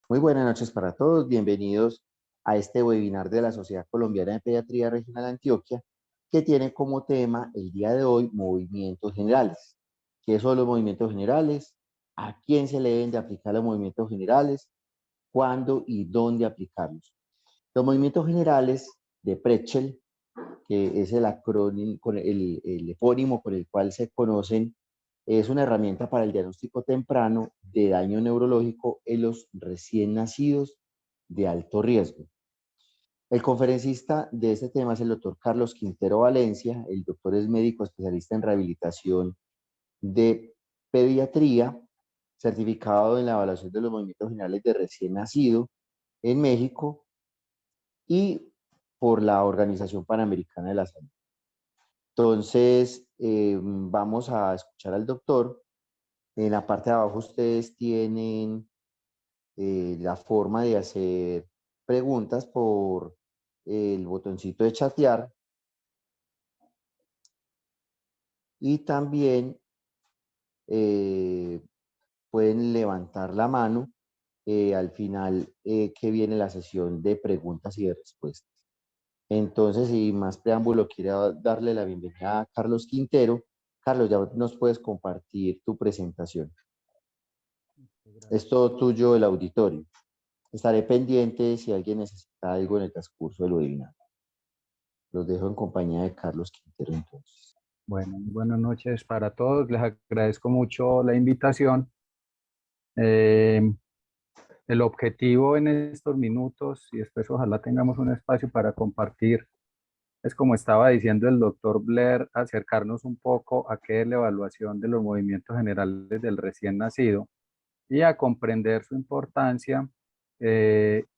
Muy buenas noches para todos. Bienvenidos a este webinar de la Sociedad Colombiana de Pediatría Regional Antioquia, que tiene como tema el día de hoy movimientos generales. ¿Qué son los movimientos generales? ¿A quién se le deben de aplicar los movimientos generales? ¿Cuándo y dónde aplicarlos? Los movimientos generales de Pretzel, que es el acrónimo, el epónimo con el cual se conocen, es una herramienta para el diagnóstico temprano de daño neurológico en los recién nacidos de alto riesgo. El conferencista de este tema es el doctor Carlos Quintero Valencia. El doctor es médico especialista en rehabilitación de pediatría, certificado en la evaluación de los movimientos generales de recién nacido en México y por la Organización Panamericana de la Salud. Entonces, vamos a escuchar al doctor. En la parte de abajo ustedes tienen la forma de hacer preguntas por el botoncito de chatear y también eh, pueden levantar la mano al final que viene la sesión de preguntas y de respuestas. Entonces, sin más preámbulo, quiero darle la bienvenida a Carlos Quintero. Carlos, ya nos puedes compartir tu presentación. Es Gracias. todo tuyo el auditorio. Estaré pendiente si alguien necesita algo en el transcurso del webinar. Los dejo en compañía de Carlos Quintero entonces. Bueno, buenas noches para todos. Les agradezco mucho la invitación. Eh, el objetivo en estos minutos, y después ojalá tengamos un espacio para compartir, es como estaba diciendo el doctor Blair, acercarnos un poco a qué es la evaluación de los movimientos generales del recién nacido y a comprender su importancia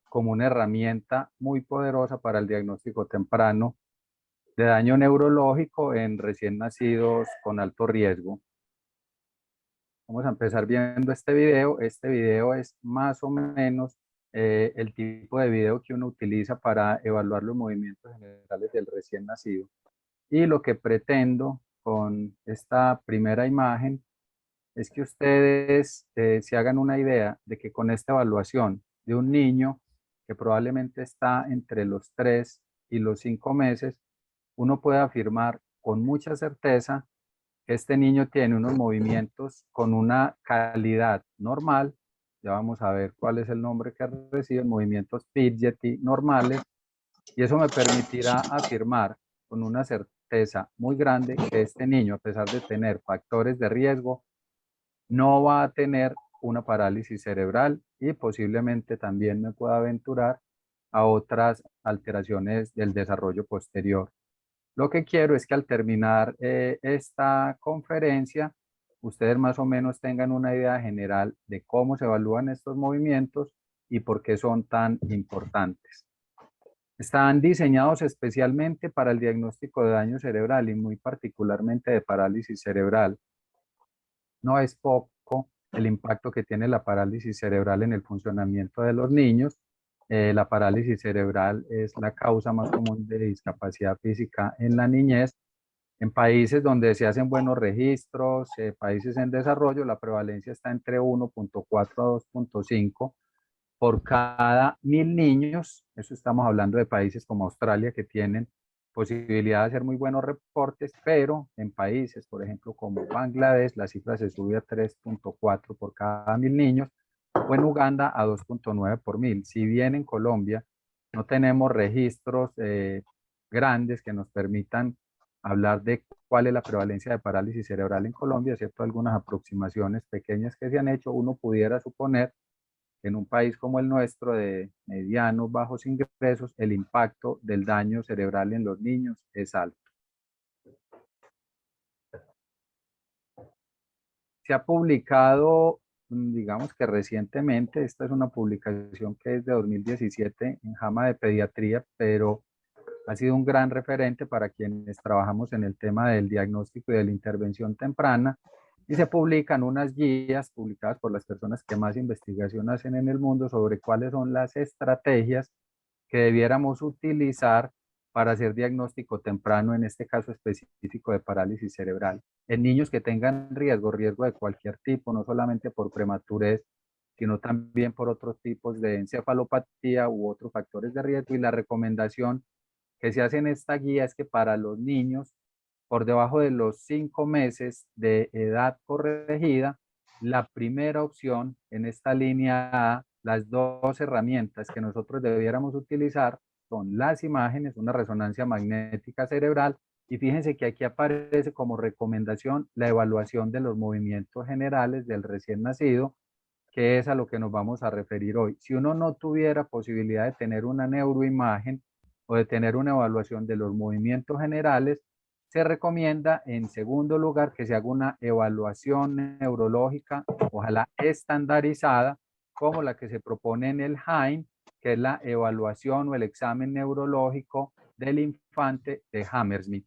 como una herramienta muy poderosa para el diagnóstico temprano de daño neurológico en recién nacidos con alto riesgo. Vamos a empezar viendo este video. Este video es más o menos el tipo de video que uno utiliza para evaluar los movimientos generales del recién nacido. Y lo que pretendo con esta primera imagen es que ustedes se hagan una idea de que con esta evaluación de un niño que probablemente está entre los 3 y los 5 meses, uno puede afirmar con mucha certeza que este niño tiene unos movimientos con una calidad normal. Ya vamos a ver cuál es el nombre que recibe, movimientos Piaget normales, y eso me permitirá afirmar con una certeza muy grande que este niño, a pesar de tener factores de riesgo, no va a tener una parálisis cerebral y posiblemente también me pueda aventurar a otras alteraciones del desarrollo posterior. Lo que quiero es que al terminar esta conferencia, ustedes más o menos tengan una idea general de cómo se evalúan estos movimientos y por qué son tan importantes. Están diseñados especialmente para el diagnóstico de daño cerebral y muy particularmente de parálisis cerebral. No es poco el impacto que tiene la parálisis cerebral en el funcionamiento de los niños. La parálisis cerebral es la causa más común de discapacidad física en la niñez. En países donde se hacen buenos registros, países en desarrollo, la prevalencia está entre 1.4 a 2.5 por cada 1.000 niños. Eso estamos hablando de países como Australia que tienen posibilidad de hacer muy buenos reportes, pero en países, por ejemplo, como Bangladesh, la cifra se sube a 3.4 por cada 1.000 niños, o en Uganda a 2.9 por 1.000. Si bien en Colombia no tenemos registros grandes que nos permitan hablar de cuál es la prevalencia de parálisis cerebral en Colombia, excepto algunas aproximaciones pequeñas que se han hecho, uno pudiera suponer que en un país como el nuestro de medianos, bajos ingresos, el impacto del daño cerebral en los niños es alto. Se ha publicado, digamos que recientemente, esta es una publicación que es de 2017 en JAMA de Pediatría, pero ha sido un gran referente para quienes trabajamos en el tema del diagnóstico y de la intervención temprana, y se publican unas guías publicadas por las personas que más investigación hacen en el mundo sobre cuáles son las estrategias que debiéramos utilizar para hacer diagnóstico temprano, en este caso específico de parálisis cerebral, en niños que tengan riesgo de cualquier tipo, no solamente por prematurez, sino también por otros tipos de encefalopatía u otros factores de riesgo. Y la recomendación que se hace en esta guía es que para los niños por debajo de los 5 meses de edad corregida, la primera opción en esta línea A, las dos herramientas que nosotros debiéramos utilizar son las imágenes, una resonancia magnética cerebral, y fíjense que aquí aparece como recomendación la evaluación de los movimientos generales del recién nacido, que es a lo que nos vamos a referir hoy. Si uno no tuviera posibilidad de tener una neuroimagen o de tener una evaluación de los movimientos generales, se recomienda en segundo lugar que se haga una evaluación neurológica, ojalá estandarizada, como la que se propone en el HAIM, que es la evaluación o el examen neurológico del infante de Hammersmith.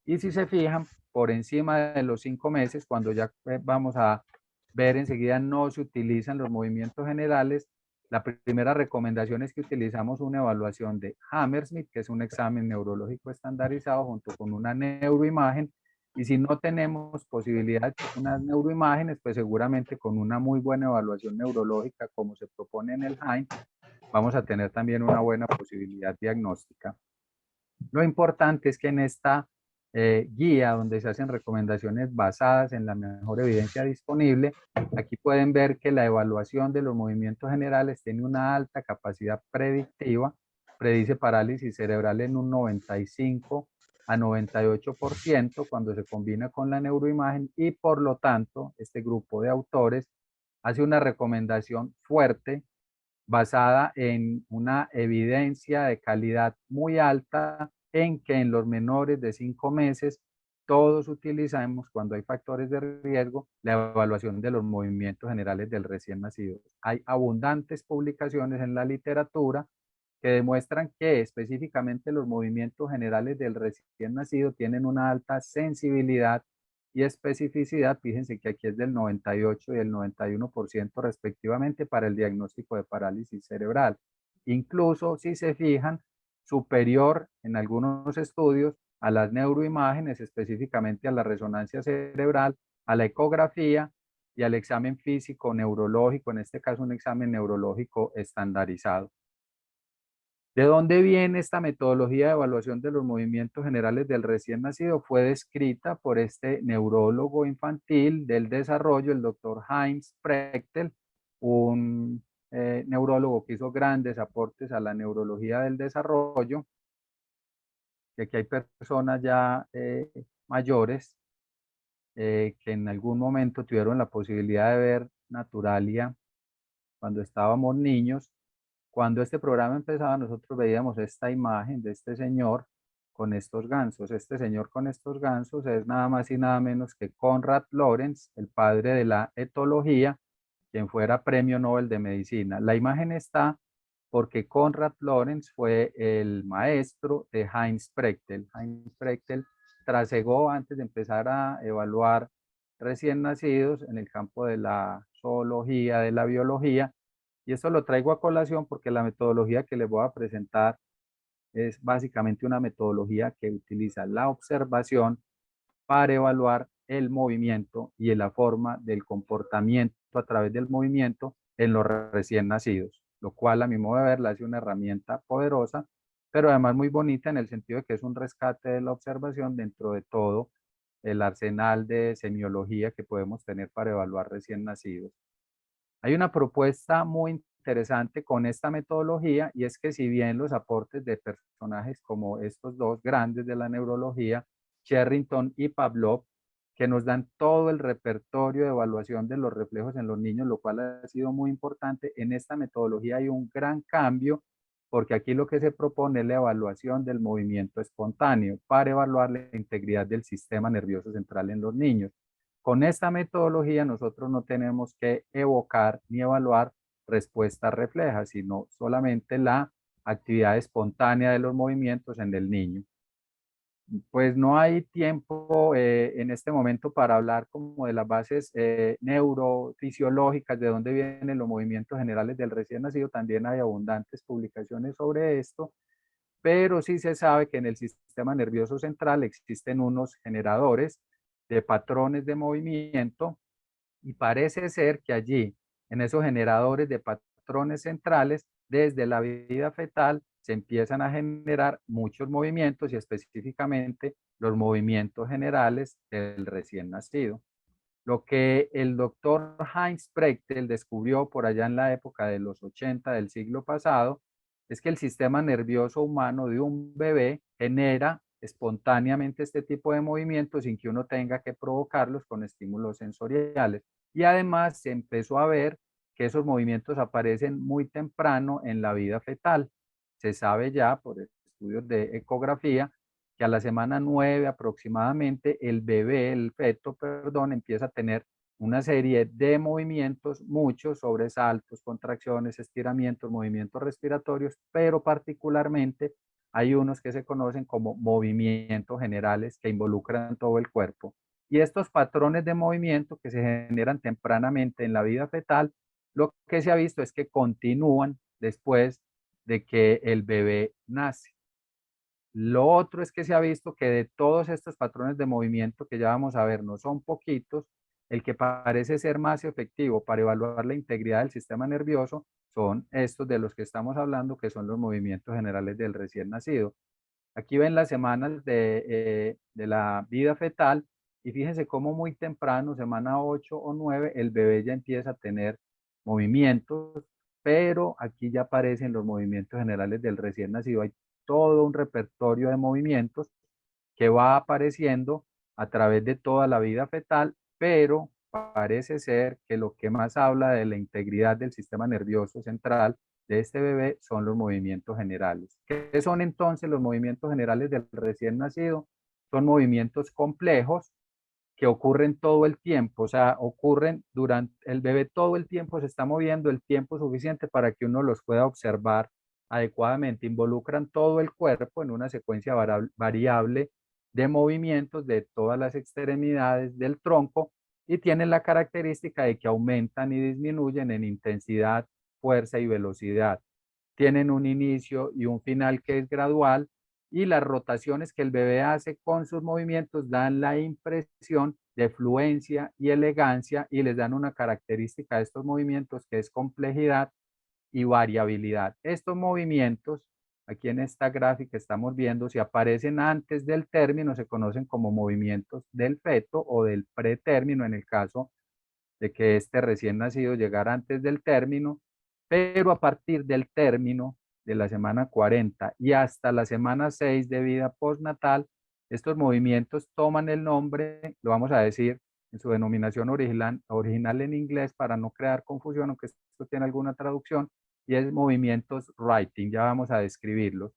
Y si se fijan, por encima de los 5 meses, cuando ya vamos a ver enseguida, no se utilizan los movimientos generales. La primera recomendación es que utilizamos una evaluación de Hammersmith, que es un examen neurológico estandarizado junto con una neuroimagen. Y si no tenemos posibilidad de unas neuroimágenes, pues seguramente con una muy buena evaluación neurológica, como se propone en el HAIM, vamos a tener también una buena posibilidad diagnóstica. Lo importante es que en esta guía, donde se hacen recomendaciones basadas en la mejor evidencia disponible, aquí pueden ver que la evaluación de los movimientos generales tiene una alta capacidad predictiva, predice parálisis cerebral en un 95 a 98% cuando se combina con la neuroimagen, y por lo tanto este grupo de autores hace una recomendación fuerte basada en una evidencia de calidad muy alta, en que en los menores de 5 meses todos utilizamos, cuando hay factores de riesgo, la evaluación de los movimientos generales del recién nacido. Hay abundantes publicaciones en la literatura que demuestran que específicamente los movimientos generales del recién nacido tienen una alta sensibilidad y especificidad. Fíjense que aquí es del 98 y el 91% respectivamente para el diagnóstico de parálisis cerebral. Incluso, si se fijan, superior en algunos estudios a las neuroimágenes, específicamente a la resonancia cerebral, a la ecografía y al examen físico neurológico, en este caso un examen neurológico estandarizado. ¿De dónde viene esta metodología de evaluación de los movimientos generales del recién nacido? Fue descrita por este neurólogo infantil del desarrollo, el doctor Heinz Prechtel, un neurólogo que hizo grandes aportes a la neurología del desarrollo, que aquí hay personas ya mayores que en algún momento tuvieron la posibilidad de ver Naturalia cuando estábamos niños. Cuando este programa empezaba, nosotros veíamos esta imagen de este señor con estos gansos. Este señor con estos gansos es nada más y nada menos que Konrad Lorenz, el padre de la etología, quien fuera premio Nobel de Medicina. La imagen está porque Konrad Lorenz fue el maestro de Heinz Prechtel. Heinz Prechtel trasegó antes de empezar a evaluar recién nacidos en el campo de la zoología, de la biología, y esto lo traigo a colación porque la metodología que les voy a presentar es básicamente una metodología que utiliza la observación para evaluar el movimiento y la forma del comportamiento a través del movimiento en los recién nacidos, lo cual a mi modo de ver la hace una herramienta poderosa, pero además muy bonita en el sentido de que es un rescate de la observación dentro de todo el arsenal de semiología que podemos tener para evaluar recién nacidos. Hay una propuesta muy interesante con esta metodología, y es que si bien los aportes de personajes como estos dos grandes de la neurología, Sherrington y Pavlov, que nos dan todo el repertorio de evaluación de los reflejos en los niños, lo cual ha sido muy importante, en esta metodología hay un gran cambio, porque aquí lo que se propone es la evaluación del movimiento espontáneo para evaluar la integridad del sistema nervioso central en los niños. Con esta metodología nosotros no tenemos que evocar ni evaluar respuestas reflejas, sino solamente la actividad espontánea de los movimientos en el niño. Pues no hay tiempo en este momento para hablar como de las bases neurofisiológicas, de dónde vienen los movimientos generales del recién nacido. También hay abundantes publicaciones sobre esto, pero sí se sabe que en el sistema nervioso central existen unos generadores de patrones de movimiento, y parece ser que allí, En esos generadores de patrones centrales, desde la vida fetal, se empiezan a generar muchos movimientos y específicamente los movimientos generales del recién nacido. Lo que el doctor Heinz Prechtel descubrió por allá en la época de los 80 del siglo pasado es que el sistema nervioso humano de un bebé genera espontáneamente este tipo de movimientos sin que uno tenga que provocarlos con estímulos sensoriales. Y además se empezó a ver que esos movimientos aparecen muy temprano en la vida fetal. Se sabe ya por estudios de ecografía que a la semana 9 aproximadamente el bebé, el feto, perdón, empieza a tener una serie de movimientos, muchos sobresaltos, contracciones, estiramientos, movimientos respiratorios, pero particularmente hay unos que se conocen como movimientos generales que involucran todo el cuerpo. Y estos patrones de movimiento que se generan tempranamente en la vida fetal, lo que se ha visto es que continúan después de que el bebé nace. Lo otro es que se ha visto que de todos estos patrones de movimiento que ya vamos a ver, no son poquitos, el que parece ser más efectivo para evaluar la integridad del sistema nervioso son estos de los que estamos hablando, que son los movimientos generales del recién nacido. Aquí ven las semanas de la vida fetal y fíjense cómo muy temprano, semana 8 o 9, el bebé ya empieza a tener movimientos, pero aquí ya aparecen los movimientos generales del recién nacido. Hay todo un repertorio de movimientos que va apareciendo a través de toda la vida fetal, pero parece ser que lo que más habla de la integridad del sistema nervioso central de este bebé son los movimientos generales. ¿Qué son entonces los movimientos generales del recién nacido? Son movimientos complejos que ocurren todo el tiempo, o sea, ocurren durante el bebé todo el tiempo se está moviendo el tiempo suficiente para que uno los pueda observar adecuadamente. Involucran todo el cuerpo en una secuencia variable de movimientos de todas las extremidades del tronco y tienen la característica de que aumentan y disminuyen en intensidad, fuerza y velocidad. Tienen un inicio y un final que es gradual y las rotaciones que el bebé hace con sus movimientos dan la impresión de fluencia y elegancia y les dan una característica de estos movimientos que es complejidad y variabilidad. Estos movimientos, aquí en esta gráfica estamos viendo, si aparecen antes del término, se conocen como movimientos del feto o del pretérmino en el caso de que este recién nacido llegara antes del término, pero a partir del término de la semana 40 y hasta la semana 6 de vida postnatal, estos movimientos toman el nombre, lo vamos a decir en su denominación original en inglés para no crear confusión, aunque esto tiene alguna traducción, y es movimientos writing, ya vamos a describirlos.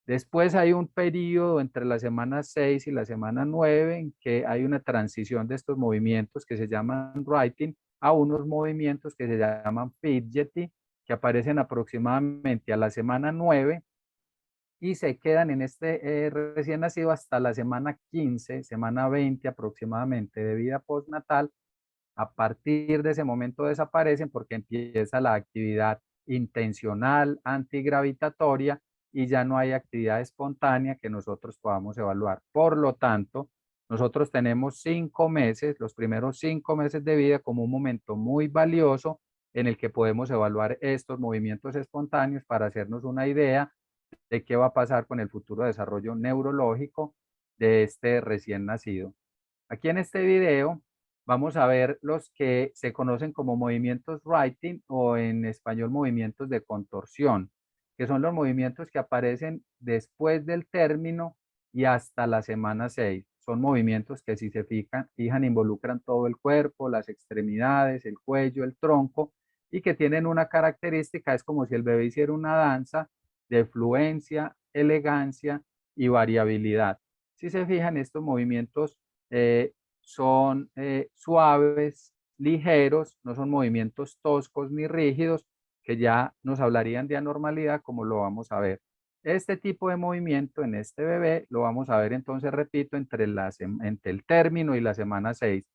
Después hay un periodo entre la semana 6 y la semana 9 en que hay una transición de estos movimientos que se llaman writing a unos movimientos que se llaman fidgety, que aparecen aproximadamente a la semana 9 y se quedan en este recién nacido hasta la semana 15, semana 20 aproximadamente de vida postnatal. A partir de ese momento desaparecen porque empieza la actividad intencional antigravitatoria y ya no hay actividad espontánea que nosotros podamos evaluar. Por lo tanto, nosotros tenemos 5 meses, los primeros 5 meses de vida como un momento muy valioso en el que podemos evaluar estos movimientos espontáneos para hacernos una idea de qué va a pasar con el futuro desarrollo neurológico de este recién nacido. Aquí en este video vamos a ver los que se conocen como movimientos writing o en español movimientos de contorsión, que son los movimientos que aparecen después del término y hasta la semana 6. Son movimientos que si se fijan involucran todo el cuerpo, las extremidades, el cuello, el tronco y que tienen una característica, es como si el bebé hiciera una danza de fluencia, elegancia y variabilidad. Si se fijan, estos movimientos son suaves, ligeros, no son movimientos toscos ni rígidos, que ya nos hablarían de anormalidad, como lo vamos a ver. Este tipo de movimiento en este bebé lo vamos a ver entonces, repito, entre el término y la semana 6.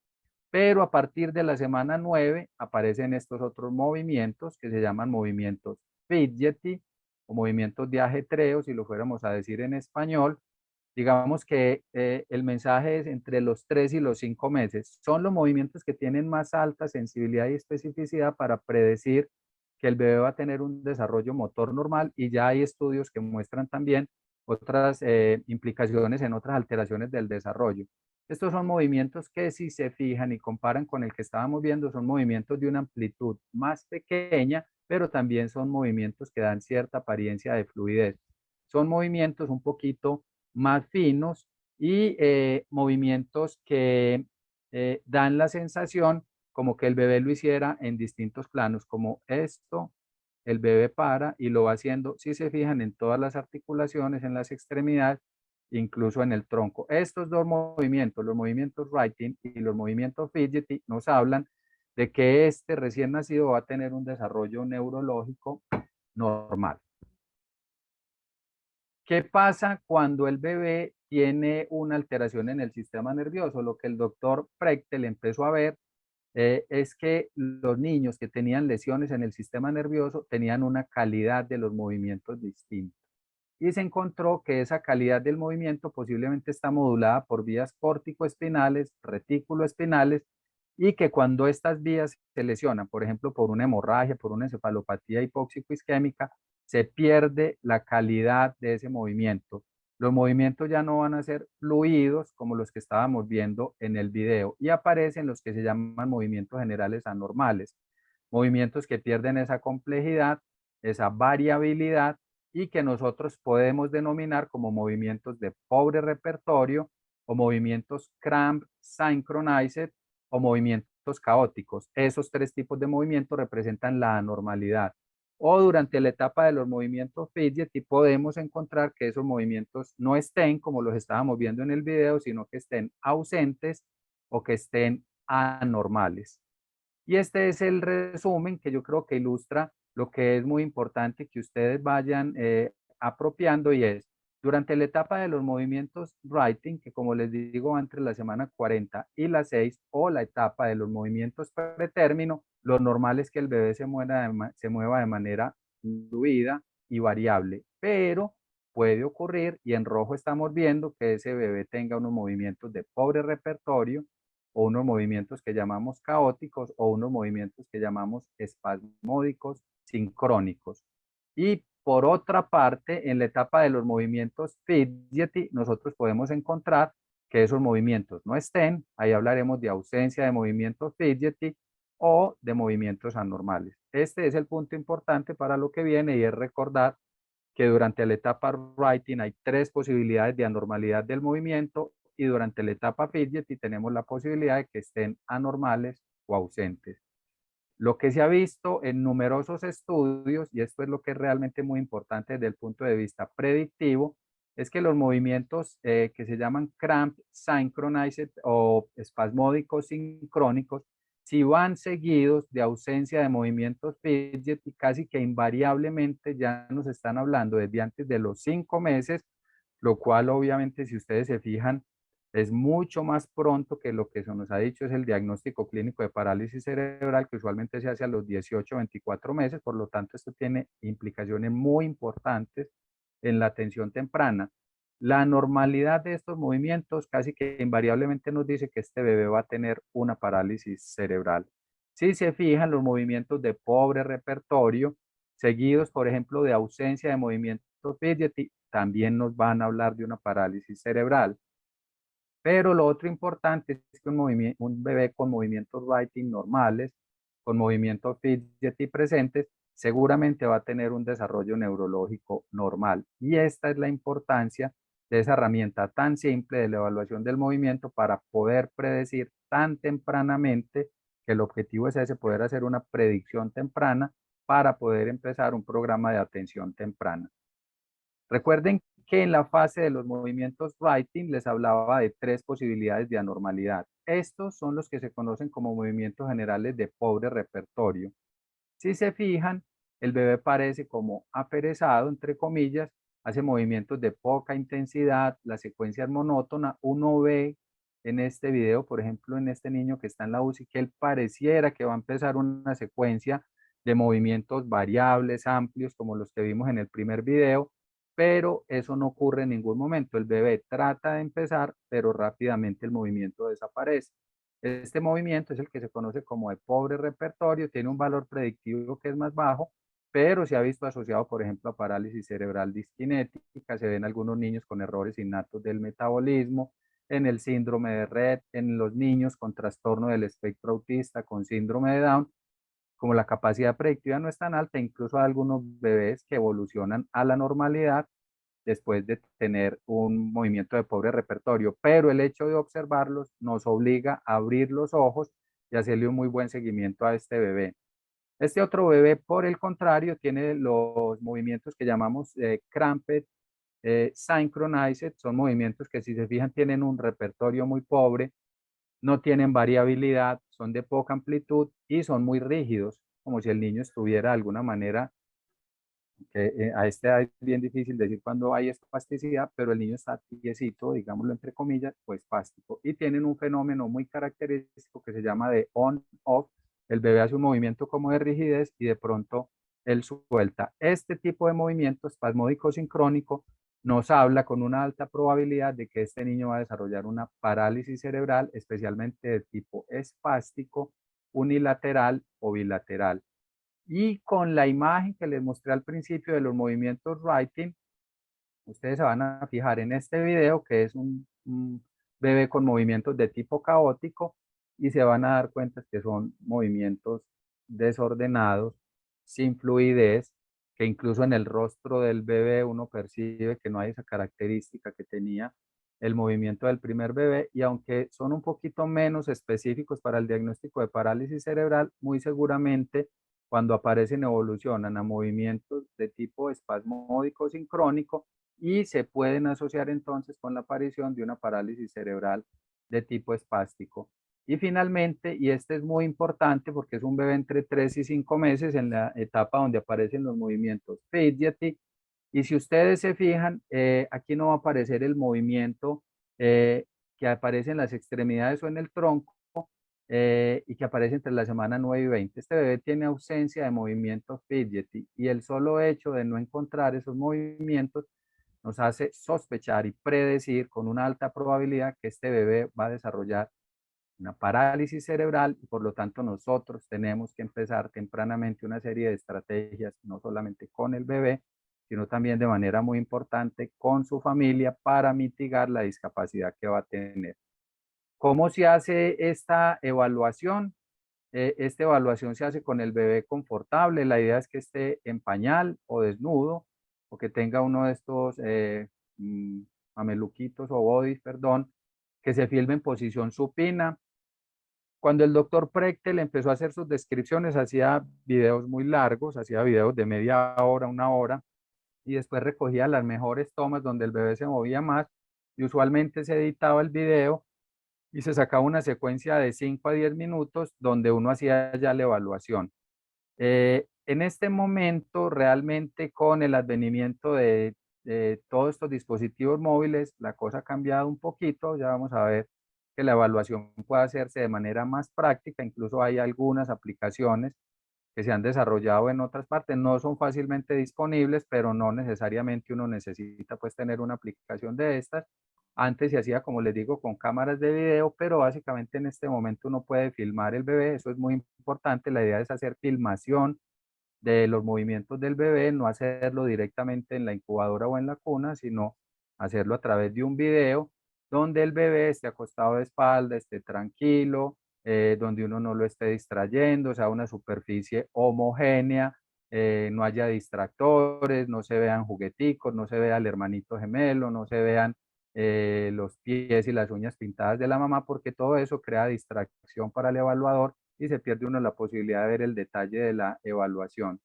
Pero a partir de la semana 9 aparecen estos otros movimientos que se llaman movimientos fidgety o movimientos de ajetreo, si lo fuéramos a decir en español, digamos que el mensaje es entre los 3 y los 5 meses. Son los movimientos que tienen más alta sensibilidad y especificidad para predecir que el bebé va a tener un desarrollo motor normal, y ya hay estudios que muestran también otras implicaciones en otras alteraciones del desarrollo. Estos son movimientos que, si se fijan y comparan con el que estábamos viendo, son movimientos de una amplitud más pequeña, pero también son movimientos que dan cierta apariencia de fluidez. Son movimientos un poquito más finos y movimientos que dan la sensación como que el bebé lo hiciera en distintos planos, como esto, el bebé para y lo va haciendo, si se fijan, en todas las articulaciones, en las extremidades, incluso en el tronco. Estos dos movimientos, los movimientos writing y los movimientos fidgety, nos hablan de que este recién nacido va a tener un desarrollo neurológico normal. ¿Qué pasa cuando el bebé tiene una alteración en el sistema nervioso? Lo que el doctor Prechtel empezó a ver es que los niños que tenían lesiones en el sistema nervioso tenían una calidad de los movimientos distinta. Y se encontró que esa calidad del movimiento posiblemente está modulada por vías córtico-espinales, retículo-espinales, y que cuando estas vías se lesionan, por ejemplo, por una hemorragia, por una encefalopatía hipóxico-isquémica, se pierde la calidad de ese movimiento. Los movimientos ya no van a ser fluidos como los que estábamos viendo en el video, y aparecen los que se llaman movimientos generales anormales, movimientos que pierden esa complejidad, esa variabilidad, y que nosotros podemos denominar como movimientos de pobre repertorio, o movimientos cramp synchronized, o movimientos caóticos. Esos tres tipos de movimientos representan la anormalidad. O durante la etapa de los movimientos fidgety podemos encontrar que esos movimientos no estén como los estábamos viendo en el video, sino que estén ausentes o que estén anormales. Y este es el resumen que yo creo que ilustra lo que es muy importante que ustedes vayan apropiando, y es, durante la etapa de los movimientos writing, que como les digo va entre la semana 40 y la 6, o la etapa de los movimientos pretérmino, lo normal es que el bebé se mueva de manera fluida y variable, pero puede ocurrir, y en rojo estamos viendo que ese bebé tenga unos movimientos de pobre repertorio, o unos movimientos que llamamos caóticos, o unos movimientos que llamamos espasmódicos sincrónicos. Y por otra parte, en la etapa de los movimientos fidgety, nosotros podemos encontrar que esos movimientos no estén, ahí hablaremos de ausencia de movimientos fidgety o de movimientos anormales. Este es el punto importante para lo que viene, y es recordar que durante la etapa writing hay tres posibilidades de anormalidad del movimiento, y durante la etapa fidgety tenemos la posibilidad de que estén anormales o ausentes. Lo que se ha visto en numerosos estudios, y esto es lo que es realmente muy importante desde el punto de vista predictivo, es que los movimientos que se llaman cramp synchronized o espasmódicos sincrónicos, si van seguidos de ausencia de movimientos fidget, casi que invariablemente ya nos están hablando desde antes de los 5 meses, lo cual obviamente, si ustedes se fijan, es mucho más pronto que lo que se nos ha dicho es el diagnóstico clínico de parálisis cerebral, que usualmente se hace a los 18 o 24 meses. Por lo tanto, esto tiene implicaciones muy importantes en la atención temprana. La normalidad de estos movimientos casi que invariablemente nos dice que este bebé va a tener una parálisis cerebral. Si se fijan, los movimientos de pobre repertorio, seguidos, por ejemplo, de ausencia de movimientos fidgety, también nos van a hablar de una parálisis cerebral. Pero lo otro importante es que un bebé con movimientos writing normales, con movimientos fidgety presentes, seguramente va a tener un desarrollo neurológico normal. Y esta es la importancia de esa herramienta tan simple de la evaluación del movimiento, para poder predecir tan tempranamente, que el objetivo es ese, poder hacer una predicción temprana para poder empezar un programa de atención temprana. Recuerden que en la fase de los movimientos writing les hablaba de tres posibilidades de anormalidad. Estos son los que se conocen como movimientos generales de pobre repertorio. Si se fijan, el bebé parece como aperezado, entre comillas, hace movimientos de poca intensidad, la secuencia es monótona. Uno ve en este video, por ejemplo, en este niño que está en la UCI, que él pareciera que va a empezar una secuencia de movimientos variables, amplios, como los que vimos en el primer video, pero eso no ocurre en ningún momento. El bebé trata de empezar, pero rápidamente el movimiento desaparece. Este movimiento es el que se conoce como de pobre repertorio, tiene un valor predictivo que es más bajo, pero se ha visto asociado, por ejemplo, a parálisis cerebral disquinética, se ven algunos niños con errores innatos del metabolismo, en el síndrome de Rett, en los niños con trastorno del espectro autista, con síndrome de Down. Como la capacidad predictiva no es tan alta, incluso hay algunos bebés que evolucionan a la normalidad después de tener un movimiento de pobre repertorio, pero el hecho de observarlos nos obliga a abrir los ojos y hacerle un muy buen seguimiento a este bebé. Este otro bebé, por el contrario, tiene los movimientos que llamamos cramped, synchronized, son movimientos que, si se fijan, tienen un repertorio muy pobre, no tienen variabilidad, son de poca amplitud y son muy rígidos, como si el niño estuviera de alguna manera, que a esta edad es bien difícil decir cuándo hay espasticidad, pero el niño está tiesito, digámoslo entre comillas, o espástico. Y tienen un fenómeno muy característico que se llama de on-off. El bebé hace un movimiento como de rigidez y de pronto él suelta. Este tipo de movimiento espasmódico sincrónico nos habla con una alta probabilidad de que este niño va a desarrollar una parálisis cerebral, especialmente de tipo espástico, unilateral o bilateral. Y con la imagen que les mostré al principio de los movimientos writing, ustedes se van a fijar en este video que es un bebé con movimientos de tipo caótico y se van a dar cuenta que son movimientos desordenados, sin fluidez, que incluso en el rostro del bebé uno percibe que no hay esa característica que tenía el movimiento del primer bebé, y aunque son un poquito menos específicos para el diagnóstico de parálisis cerebral, muy seguramente cuando aparecen evolucionan a movimientos de tipo espasmódico sincrónico y se pueden asociar entonces con la aparición de una parálisis cerebral de tipo espástico. Y finalmente, y este es muy importante porque es un bebé entre 3 y 5 meses en la etapa donde aparecen los movimientos fidgety, y si ustedes se fijan, aquí no va a aparecer el movimiento que aparece en las extremidades o en el tronco, y que aparece entre la semana 9 y 20. Este bebé tiene ausencia de movimiento fidgety y el solo hecho de no encontrar esos movimientos nos hace sospechar y predecir con una alta probabilidad que este bebé va a desarrollar una parálisis cerebral, y por lo tanto nosotros tenemos que empezar tempranamente una serie de estrategias, no solamente con el bebé, sino también de manera muy importante con su familia para mitigar la discapacidad que va a tener. ¿Cómo se hace esta evaluación? Esta evaluación se hace con el bebé confortable. La idea es que esté en pañal o desnudo, o que tenga uno de estos mm, mameluquitos o bodys, perdón, que se filme en posición supina. Cuando el doctor Prechtel empezó a hacer sus descripciones, hacía videos muy largos, hacía videos de media hora, una hora, y después recogía las mejores tomas donde el bebé se movía más, y usualmente se editaba el video y se sacaba una secuencia de 5 a 10 minutos donde uno hacía ya la evaluación. En este momento, realmente con el advenimiento de todos estos dispositivos móviles, la cosa ha cambiado un poquito. Ya vamos a ver que la evaluación puede hacerse de manera más práctica. Incluso hay algunas aplicaciones que se han desarrollado en otras partes. No son fácilmente disponibles, pero no necesariamente uno necesita pues tener una aplicación de estas. Antes se hacía, como les digo, con cámaras de video, pero básicamente en este momento uno puede filmar el bebé. Eso es muy importante. La idea es hacer filmación de los movimientos del bebé, no hacerlo directamente en la incubadora o en la cuna, sino hacerlo a través de un video donde el bebé esté acostado de espalda, esté tranquilo, donde uno no lo esté distrayendo, sea una superficie homogénea, no haya distractores, no se vean jugueticos, no se vea el hermanito gemelo, no se vean los pies y las uñas pintadas de la mamá, porque todo eso crea distracción para el evaluador y se pierde uno la posibilidad de ver el detalle de la evaluación.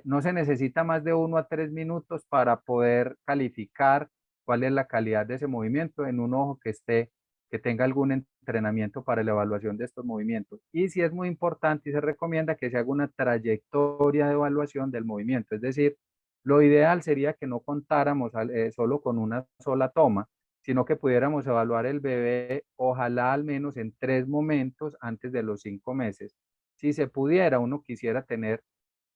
No se necesita más de 1 a 3 minutos para poder calificar cuál es la calidad de ese movimiento en un ojo que tenga algún entrenamiento para la evaluación de estos movimientos. Y sí es muy importante y se recomienda que se haga una trayectoria de evaluación del movimiento. Es decir, lo ideal sería que no contáramos solo con una sola toma, sino que pudiéramos evaluar el bebé, ojalá al menos en 3 momentos antes de los 5 meses. Si se pudiera, uno quisiera tener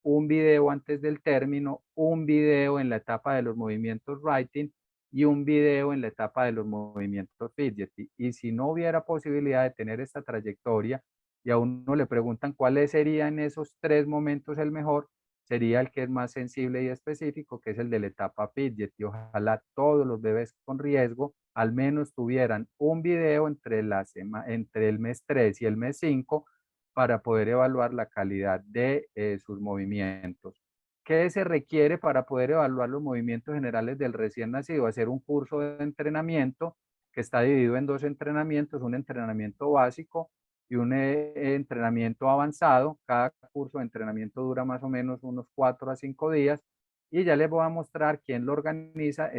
un video antes del término, un video en la etapa de los movimientos writing y un video en la etapa de los movimientos fidgety. Y si no hubiera posibilidad de tener esta trayectoria y a uno le preguntan cuáles serían esos 3 momentos el mejor, sería el que es más sensible y específico, que es el de la etapa fidgety. Ojalá todos los bebés con riesgo al menos tuvieran un video entre el mes 3 y el mes 5 para poder evaluar la calidad de sus movimientos. ¿Qué se requiere para poder evaluar los movimientos generales del recién nacido? Hacer un curso de entrenamiento que está dividido en 2 entrenamientos, un entrenamiento básico y un entrenamiento avanzado. Cada curso de entrenamiento dura más o menos unos 4 a 5 días y ya les voy a mostrar quién lo organiza.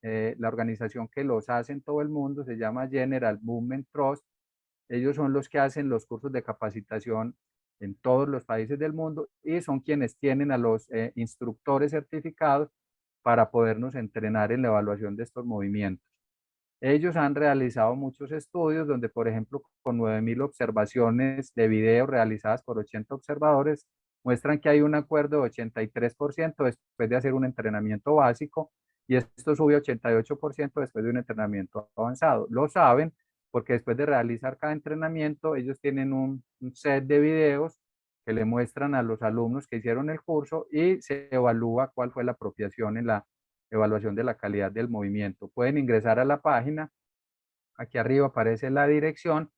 La organización que los hace en todo el mundo se llama General Movement Trust. Ellos son los que hacen los cursos de capacitación en todos los países del mundo y son quienes tienen a los instructores certificados para podernos entrenar en la evaluación de estos movimientos. Ellos han realizado muchos estudios donde, por ejemplo, con 9.000 observaciones de video realizadas por 80 observadores, muestran que hay un acuerdo de 83% después de hacer un entrenamiento básico y esto sube a 88% después de un entrenamiento avanzado. Lo saben porque después de realizar cada entrenamiento, ellos tienen un set de videos que le muestran a los alumnos que hicieron el curso y se evalúa cuál fue la apropiación en la evaluación de la calidad del movimiento. Pueden ingresar a la página, aquí arriba aparece la dirección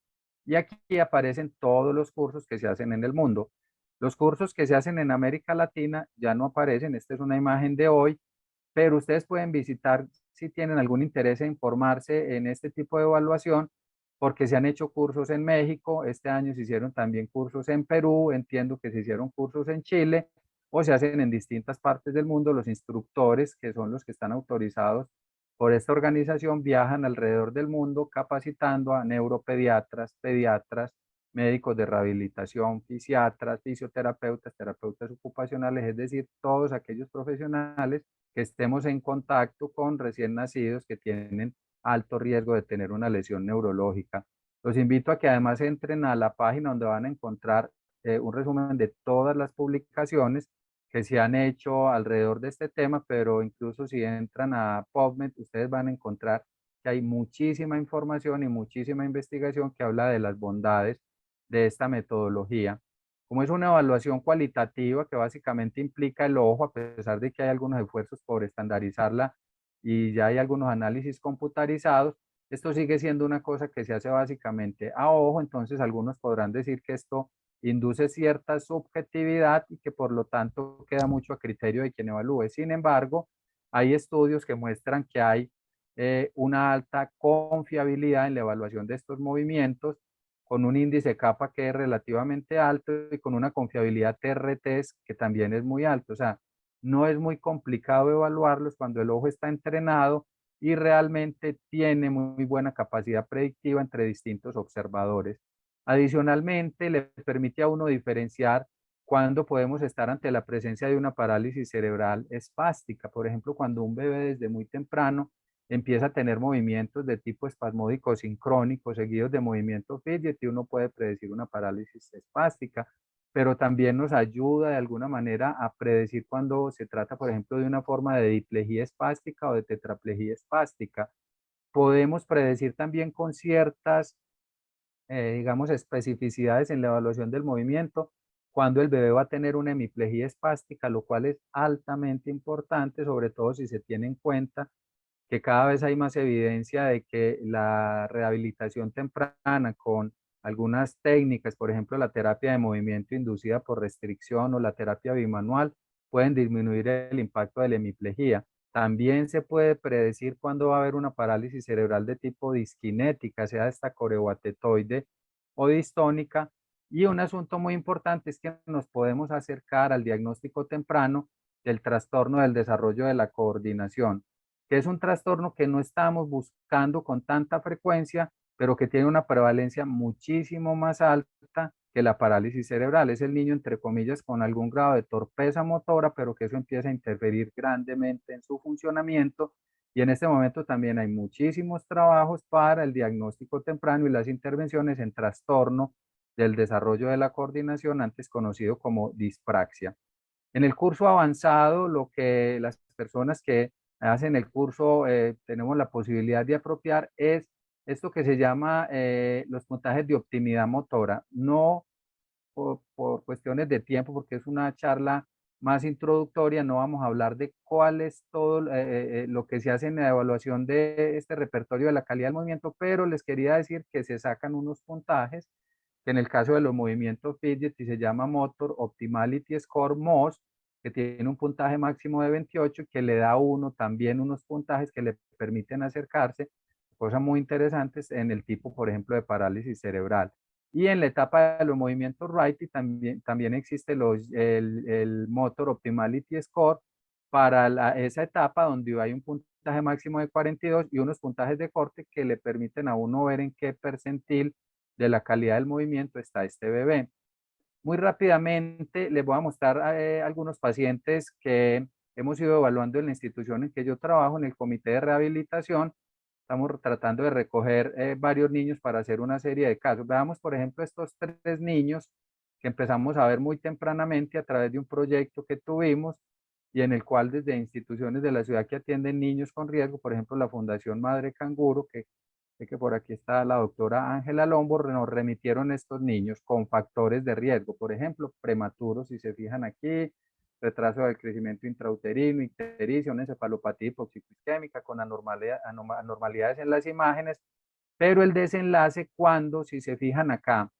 y aquí aparecen todos los cursos que se hacen en el mundo. Los cursos que se hacen en América Latina ya no aparecen, esta es una imagen de hoy, pero ustedes pueden visitar si tienen algún interés en informarse en este tipo de evaluación, porque se han hecho cursos en México, este año se hicieron también cursos en Perú, entiendo que se hicieron cursos en Chile, o se hacen en distintas partes del mundo. Los instructores, que son los que están autorizados por esta organización, viajan alrededor del mundo capacitando a neuropediatras, pediatras, médicos de rehabilitación, fisiatras, fisioterapeutas, terapeutas ocupacionales, es decir, todos aquellos profesionales que estemos en contacto con recién nacidos que tienen alto riesgo de tener una lesión neurológica. Los invito a que además entren a la página donde van a encontrar un resumen de todas las publicaciones que se han hecho alrededor de este tema, pero incluso si entran a PubMed, ustedes van a encontrar que hay muchísima información y muchísima investigación que habla de las bondades de esta metodología. Como es una evaluación cualitativa que básicamente implica el ojo, a pesar de que hay algunos esfuerzos por estandarizarla y ya hay algunos análisis computarizados, esto sigue siendo una cosa que se hace básicamente a ojo, entonces algunos podrán decir que esto induce cierta subjetividad y que por lo tanto queda mucho a criterio de quien evalúe. Sin embargo, hay estudios que muestran que hay una alta confiabilidad en la evaluación de estos movimientos, con un índice kappa que es relativamente alto y con una confiabilidad TRTs que también es muy alto. O sea, no es muy complicado evaluarlos cuando el ojo está entrenado y realmente tiene muy buena capacidad predictiva entre distintos observadores. Adicionalmente, le permite a uno diferenciar cuando podemos estar ante la presencia de una parálisis cerebral espástica. Por ejemplo, cuando un bebé desde muy temprano empieza a tener movimientos de tipo espasmódico sincrónico seguidos de movimiento fidgety, uno puede predecir una parálisis espástica, pero también nos ayuda de alguna manera a predecir cuando se trata, por ejemplo, de una forma de diplejía espástica o de tetraplejía espástica. Podemos predecir también con ciertas digamos, especificidades en la evaluación del movimiento, cuando el bebé va a tener una hemiplegia espástica, lo cual es altamente importante, sobre todo si se tiene en cuenta que cada vez hay más evidencia de que la rehabilitación temprana con algunas técnicas, por ejemplo, la terapia de movimiento inducida por restricción o la terapia bimanual, pueden disminuir el impacto de la hemiplegia. También se puede predecir cuándo va a haber una parálisis cerebral de tipo disquinética, sea esta coreoatetoide o distónica. Y un asunto muy importante es que nos podemos acercar al diagnóstico temprano del trastorno del desarrollo de la coordinación, que es un trastorno que no estamos buscando con tanta frecuencia, pero que tiene una prevalencia muchísimo más alta que la parálisis cerebral. Es el niño, entre comillas, con algún grado de torpeza motora, pero que eso empieza a interferir grandemente en su funcionamiento. Y en este momento también hay muchísimos trabajos para el diagnóstico temprano y las intervenciones en trastorno del desarrollo de la coordinación, antes conocido como dispraxia. En el curso avanzado, lo que las personas que hacen el curso tenemos la posibilidad de apropiar es esto que se llama los puntajes de optimidad motora. No por cuestiones de tiempo, porque es una charla más introductoria, no vamos a hablar de cuál es todo lo que se hace en la evaluación de este repertorio de la calidad del movimiento, pero les quería decir que se sacan unos puntajes, que en el caso de los movimientos fidgety se llama Motor Optimality Score MOS, que tiene un puntaje máximo de 28, que le da a uno también unos puntajes que le permiten acercarse, cosas muy interesantes en el tipo, por ejemplo, de parálisis cerebral. Y en la etapa de los movimientos righty también existe el Motor Optimality Score para esa etapa donde hay un puntaje máximo de 42 y unos puntajes de corte que le permiten a uno ver en qué percentil de la calidad del movimiento está este bebé. Muy rápidamente les voy a mostrar algunos pacientes que hemos ido evaluando en la institución en que yo trabajo, en el comité de rehabilitación. Estamos tratando de recoger varios niños para hacer una serie de casos. Veamos, por ejemplo, estos 3 niños que empezamos a ver muy tempranamente a través de un proyecto que tuvimos y en el cual desde instituciones de la ciudad que atienden niños con riesgo, por ejemplo, la Fundación Madre Canguro, que sé que por aquí está la doctora Ángela Lombo, nos remitieron estos niños con factores de riesgo, por ejemplo, prematuros, si se fijan aquí, retraso del crecimiento intrauterino, ictericia, una encefalopatía hipoxicoisquémica con anormalidades en las imágenes, pero el desenlace cuando, si se fijan acá,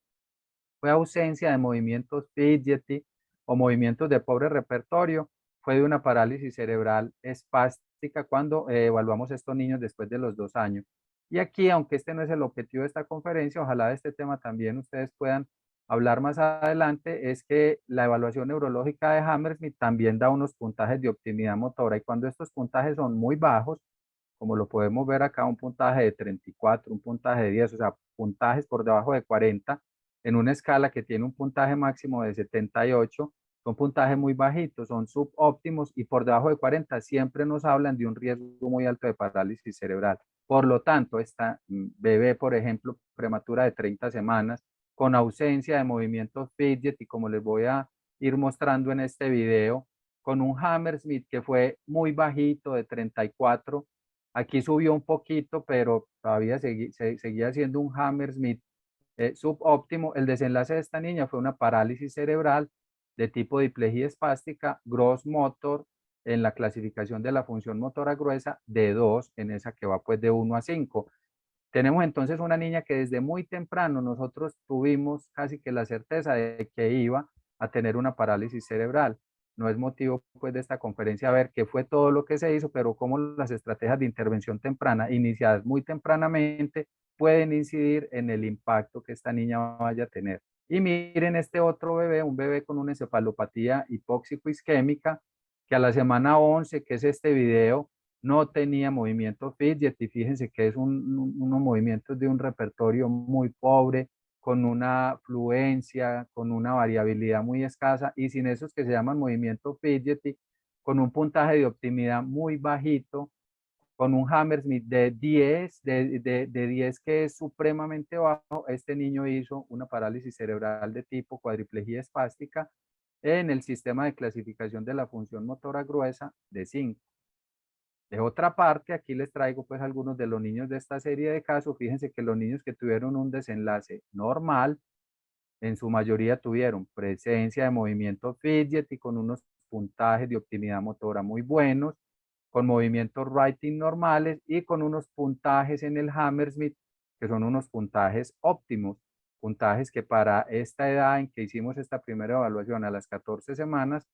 fue ausencia de movimientos fidgety o movimientos de pobre repertorio, fue de una parálisis cerebral espástica cuando evaluamos a estos niños después de los 2 años. Y aquí, aunque este no es el objetivo de esta conferencia, ojalá de este tema también ustedes puedan hablar más adelante, es que la evaluación neurológica de Hammersmith también da unos puntajes de optimidad motora y cuando estos puntajes son muy bajos, como lo podemos ver acá, un puntaje de 34, un puntaje de 10, o sea, puntajes por debajo de 40, en una escala que tiene un puntaje máximo de 78, son puntajes muy bajitos, son subóptimos y por debajo de 40 siempre nos hablan de un riesgo muy alto de parálisis cerebral. Por lo tanto, esta bebé, por ejemplo, prematura de 30 semanas, con ausencia de movimientos fidget y como les voy a ir mostrando en este video, con un Hammersmith que fue muy bajito de 34, aquí subió un poquito, pero todavía seguía siendo un Hammersmith subóptimo. El desenlace de esta niña fue una parálisis cerebral de tipo diplegia espástica, gross motor, en la clasificación de la función motora gruesa de 2, en esa que va pues de 1 a 5. Tenemos entonces una niña que desde muy temprano nosotros tuvimos casi que la certeza de que iba a tener una parálisis cerebral. No es motivo pues de esta conferencia a ver qué fue todo lo que se hizo, pero cómo las estrategias de intervención temprana, iniciadas muy tempranamente, pueden incidir en el impacto que esta niña vaya a tener. Y miren este otro bebé, un bebé con una encefalopatía hipóxico-isquémica, que a la semana 11, que es este video, no tenía movimiento fidget y fíjense que es unos movimientos de un repertorio muy pobre, con una fluencia, con una variabilidad muy escasa y sin esos que se llaman movimiento fidgety, con un puntaje de optimidad muy bajito, con un Hammersmith de 10, de 10 que es supremamente bajo, este niño hizo una parálisis cerebral de tipo cuadriplegia espástica en el sistema de clasificación de la función motora gruesa de 5. De otra parte, aquí les traigo pues algunos de los niños de esta serie de casos. Fíjense que los niños que tuvieron un desenlace normal, en su mayoría tuvieron presencia de movimiento fidget y con unos puntajes de optimidad motora muy buenos, con movimientos writing normales y con unos puntajes en el Hammersmith que son unos puntajes óptimos, puntajes que para esta edad en que hicimos esta primera evaluación a las 14 semanas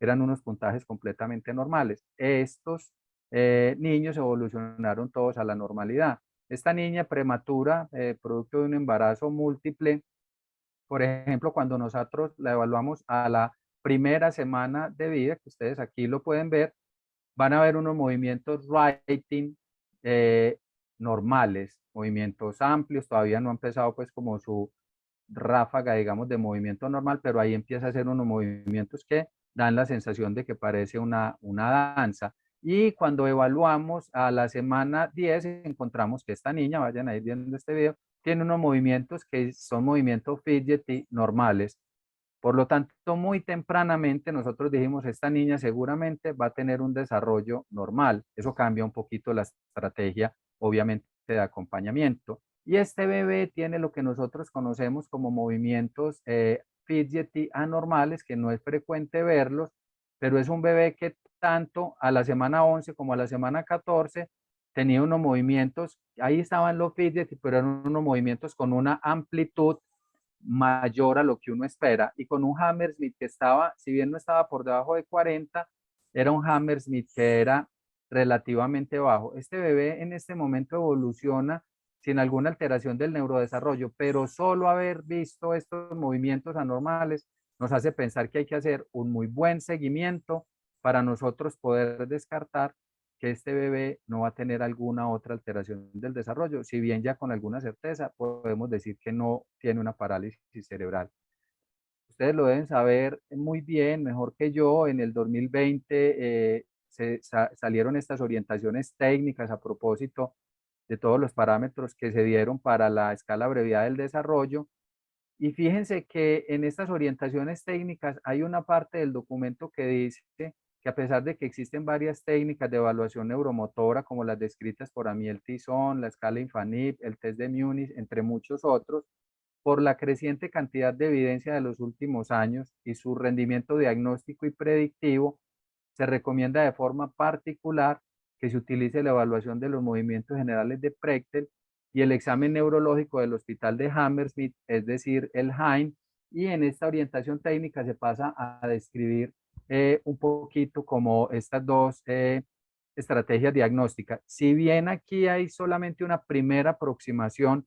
eran unos puntajes completamente normales. Estos niños evolucionaron todos a la normalidad. Esta niña prematura, producto de un embarazo múltiple, por ejemplo, cuando nosotros la evaluamos a la primera semana de vida, que ustedes aquí lo pueden ver, van a ver unos movimientos writing normales, movimientos amplios, todavía no ha empezado pues como su ráfaga, digamos, de movimiento normal, pero ahí empieza a hacer unos movimientos que dan la sensación de que parece una danza. Y cuando evaluamos a la semana 10, encontramos que esta niña, vayan a ir viendo este video, tiene unos movimientos que son movimientos fidgety normales. Por lo tanto, muy tempranamente nosotros dijimos, esta niña seguramente va a tener un desarrollo normal. Eso cambia un poquito la estrategia, obviamente, de acompañamiento. Y este bebé tiene lo que nosotros conocemos como movimientos fidgety anormales, que no es frecuente verlos, pero es un bebé que tanto a la semana 11 como a la semana 14 tenía unos movimientos, ahí estaban los fidgety, pero eran unos movimientos con una amplitud mayor a lo que uno espera, y con un Hammersmith que estaba, si bien no estaba por debajo de 40, era un Hammersmith que era relativamente bajo. Este bebé en este momento evoluciona sin alguna alteración del neurodesarrollo, pero solo haber visto estos movimientos anormales nos hace pensar que hay que hacer un muy buen seguimiento para nosotros poder descartar que este bebé no va a tener alguna otra alteración del desarrollo, si bien ya con alguna certeza podemos decir que no tiene una parálisis cerebral. Ustedes lo deben saber muy bien, mejor que yo. En el 2020 salieron estas orientaciones técnicas a propósito de todos los parámetros que se dieron para la escala abreviada del desarrollo. Y fíjense que en estas orientaciones técnicas hay una parte del documento que dice que a pesar de que existen varias técnicas de evaluación neuromotora, como las descritas por Amiel Tizón, la escala Infanip, el test de Múnich, entre muchos otros, por la creciente cantidad de evidencia de los últimos años y su rendimiento diagnóstico y predictivo, se recomienda de forma particular que se utilice la evaluación de los movimientos generales de Prechtel y el examen neurológico del Hospital de Hammersmith, es decir, el HIND, y en esta orientación técnica se pasa a describir un poquito como estas dos estrategias diagnósticas. Si bien aquí hay solamente una primera aproximación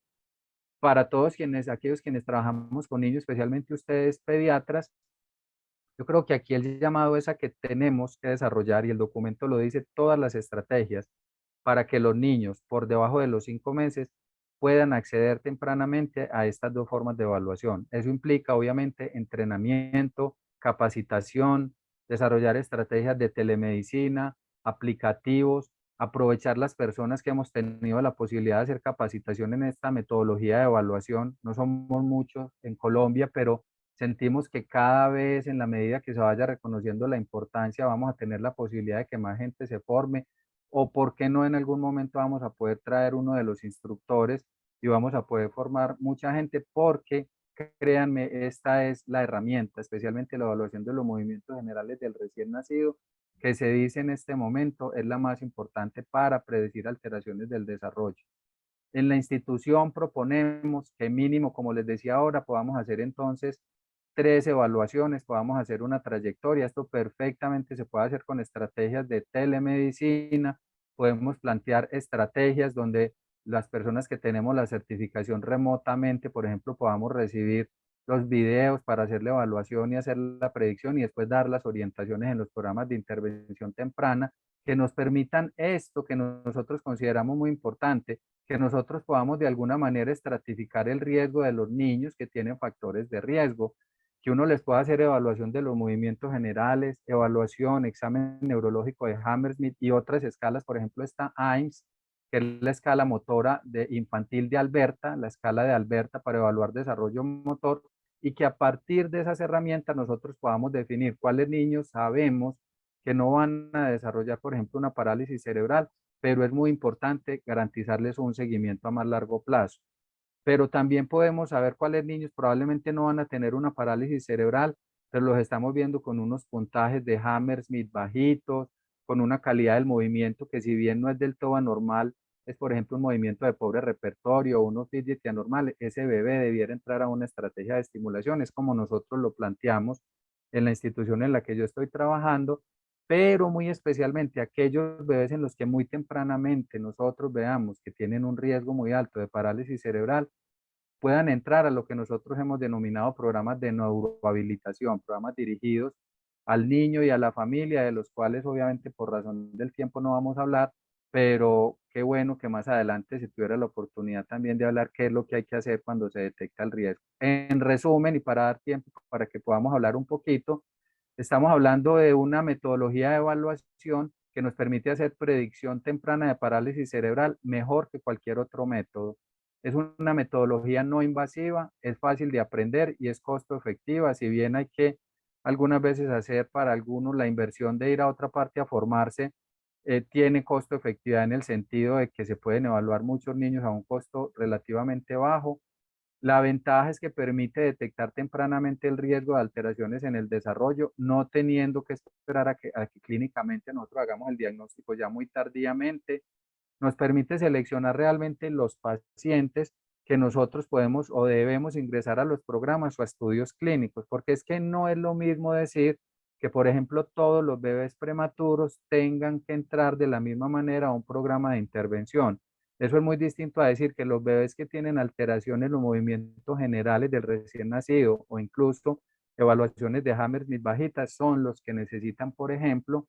para todos aquellos quienes trabajamos con niños, especialmente ustedes pediatras, yo creo que aquí el llamado es a que tenemos que desarrollar, y el documento lo dice, todas las estrategias para que los niños por debajo de los 5 meses puedan acceder tempranamente a estas dos formas de evaluación. Eso implica, obviamente, entrenamiento, capacitación, desarrollar estrategias de telemedicina, aplicativos, aprovechar las personas que hemos tenido la posibilidad de hacer capacitación en esta metodología de evaluación. No somos muchos en Colombia, pero sentimos que cada vez, en la medida que se vaya reconociendo la importancia, vamos a tener la posibilidad de que más gente se forme, o por qué no en algún momento vamos a poder traer uno de los instructores y vamos a poder formar mucha gente, porque créanme, esta es la herramienta, especialmente la evaluación de los movimientos generales del recién nacido, que se dice en este momento es la más importante para predecir alteraciones del desarrollo. En la institución proponemos que mínimo, como les decía ahora, podamos hacer entonces 3 evaluaciones, podamos hacer una trayectoria. Esto perfectamente se puede hacer con estrategias de telemedicina. Podemos plantear estrategias donde las personas que tenemos la certificación remotamente, por ejemplo, podamos recibir los videos para hacer la evaluación y hacer la predicción, y después dar las orientaciones en los programas de intervención temprana que nos permitan esto que nosotros consideramos muy importante, que nosotros podamos de alguna manera estratificar el riesgo de los niños que tienen factores de riesgo, que uno les pueda hacer evaluación de los movimientos generales, evaluación, examen neurológico de Hammersmith y otras escalas. Por ejemplo, está AIMS, que es la escala motora infantil de Alberta, la escala de Alberta para evaluar desarrollo motor, y que a partir de esas herramientas nosotros podamos definir cuáles niños sabemos que no van a desarrollar, por ejemplo, una parálisis cerebral, pero es muy importante garantizarles un seguimiento a más largo plazo. Pero también podemos saber cuáles niños probablemente no van a tener una parálisis cerebral, pero los estamos viendo con unos puntajes de Hammersmith bajitos, con una calidad del movimiento que, si bien no es del todo anormal, es por ejemplo un movimiento de pobre repertorio o unos fidgety anormales. Ese bebé debiera entrar a una estrategia de estimulación, es como nosotros lo planteamos en la institución en la que yo estoy trabajando, pero muy especialmente aquellos bebés en los que muy tempranamente nosotros veamos que tienen un riesgo muy alto de parálisis cerebral, puedan entrar a lo que nosotros hemos denominado programas de neurohabilitación, programas dirigidos al niño y a la familia, de los cuales obviamente por razón del tiempo no vamos a hablar, pero qué bueno que más adelante se tuviera la oportunidad también de hablar qué es lo que hay que hacer cuando se detecta el riesgo. En resumen, y para dar tiempo para que podamos hablar un poquito, estamos hablando de una metodología de evaluación que nos permite hacer predicción temprana de parálisis cerebral mejor que cualquier otro método. Es una metodología no invasiva, es fácil de aprender y es costo efectiva. Si bien hay que algunas veces hacer para algunos la inversión de ir a otra parte a formarse, tiene costo efectividad en el sentido de que se pueden evaluar muchos niños a un costo relativamente bajo. La ventaja es que permite detectar tempranamente el riesgo de alteraciones en el desarrollo, no teniendo que esperar a que clínicamente nosotros hagamos el diagnóstico ya muy tardíamente. Nos permite seleccionar realmente los pacientes que nosotros podemos o debemos ingresar a los programas o a estudios clínicos, porque es que no es lo mismo decir que, por ejemplo, todos los bebés prematuros tengan que entrar de la misma manera a un programa de intervención. Eso es muy distinto a decir que los bebés que tienen alteraciones en los movimientos generales del recién nacido o incluso evaluaciones de Hammersmith bajitas son los que necesitan, por ejemplo,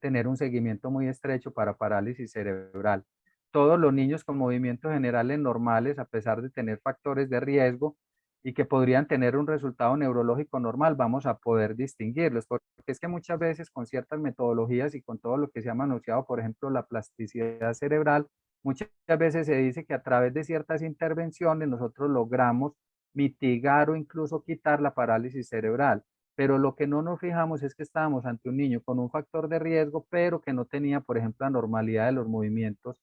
tener un seguimiento muy estrecho para parálisis cerebral. Todos los niños con movimientos generales normales, a pesar de tener factores de riesgo y que podrían tener un resultado neurológico normal, vamos a poder distinguirlos, porque es que muchas veces con ciertas metodologías y con todo lo que se ha manoseado, por ejemplo, la plasticidad cerebral, muchas veces se dice que a través de ciertas intervenciones nosotros logramos mitigar o incluso quitar la parálisis cerebral, pero lo que no nos fijamos es que estábamos ante un niño con un factor de riesgo, pero que no tenía, por ejemplo, la normalidad de los movimientos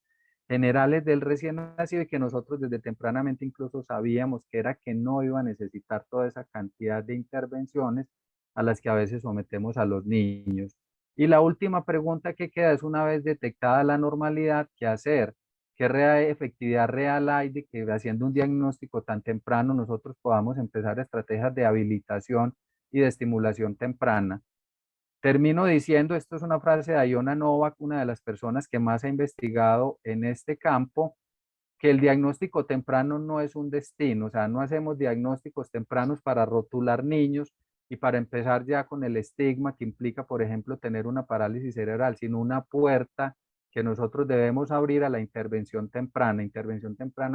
generales del recién nacido y que nosotros desde tempranamente incluso sabíamos que era que no iba a necesitar toda esa cantidad de intervenciones a las que a veces sometemos a los niños. Y la última pregunta que queda es, una vez detectada la normalidad, ¿qué hacer? ¿Qué efectividad real hay de que haciendo un diagnóstico tan temprano nosotros podamos empezar estrategias de habilitación y de estimulación temprana? Termino diciendo, esto es una frase de Iona Novak, una de las personas que más ha investigado en este campo, que el diagnóstico temprano no es un destino, o sea, no hacemos diagnósticos tempranos para rotular niños y para empezar ya con el estigma que implica, por ejemplo, tener una parálisis cerebral, sino una puerta que nosotros debemos abrir a la intervención temprana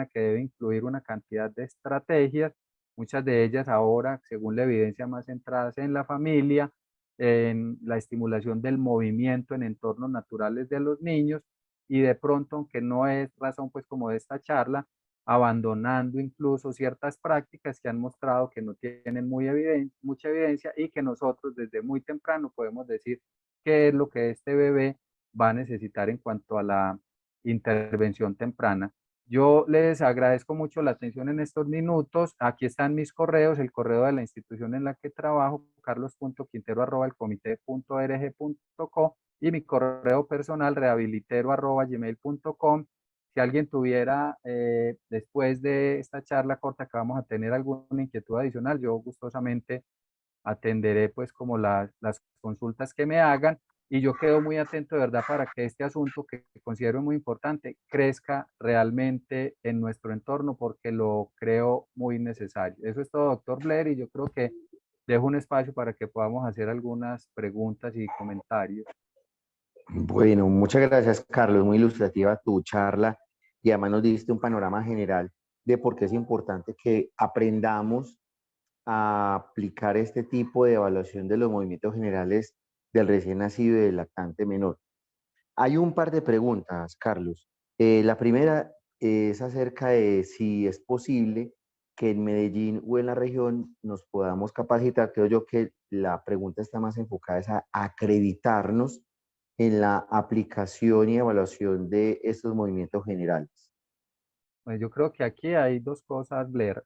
que debe incluir una cantidad de estrategias, muchas de ellas ahora, según la evidencia, más centradas en la familia, en la estimulación del movimiento en entornos naturales de los niños y de pronto, aunque no es razón pues como de esta charla, abandonando incluso ciertas prácticas que han mostrado que no tienen mucha evidencia y que nosotros desde muy temprano podemos decir qué es lo que este bebé va a necesitar en cuanto a la intervención temprana. Yo les agradezco mucho la atención en estos minutos. Aquí están mis correos, el correo de la institución en la que trabajo, carlos.quintero@elcomité.org.co, y mi correo personal, rehabilitero@gmail.com. Si alguien tuviera, después de esta charla corta que vamos a tener, alguna inquietud adicional, yo gustosamente atenderé pues como las consultas que me hagan, y yo quedo muy atento de verdad para que este asunto, que considero muy importante, crezca realmente en nuestro entorno porque lo creo muy necesario. Eso es todo, doctor Blair, y yo creo que dejo un espacio para que podamos hacer algunas preguntas y comentarios. Bueno, muchas gracias, Carlos. Muy ilustrativa tu charla y además nos diste un panorama general de por qué es importante que aprendamos a aplicar este tipo de evaluación de los movimientos generales del recién nacido y del lactante menor. Hay un par de preguntas, Carlos. La primera es acerca de si es posible que en Medellín o en la región nos podamos capacitar. Creo yo que la pregunta está más enfocada es a acreditarnos en la aplicación y evaluación de estos movimientos generales. Pues yo creo que aquí hay dos cosas, Blair.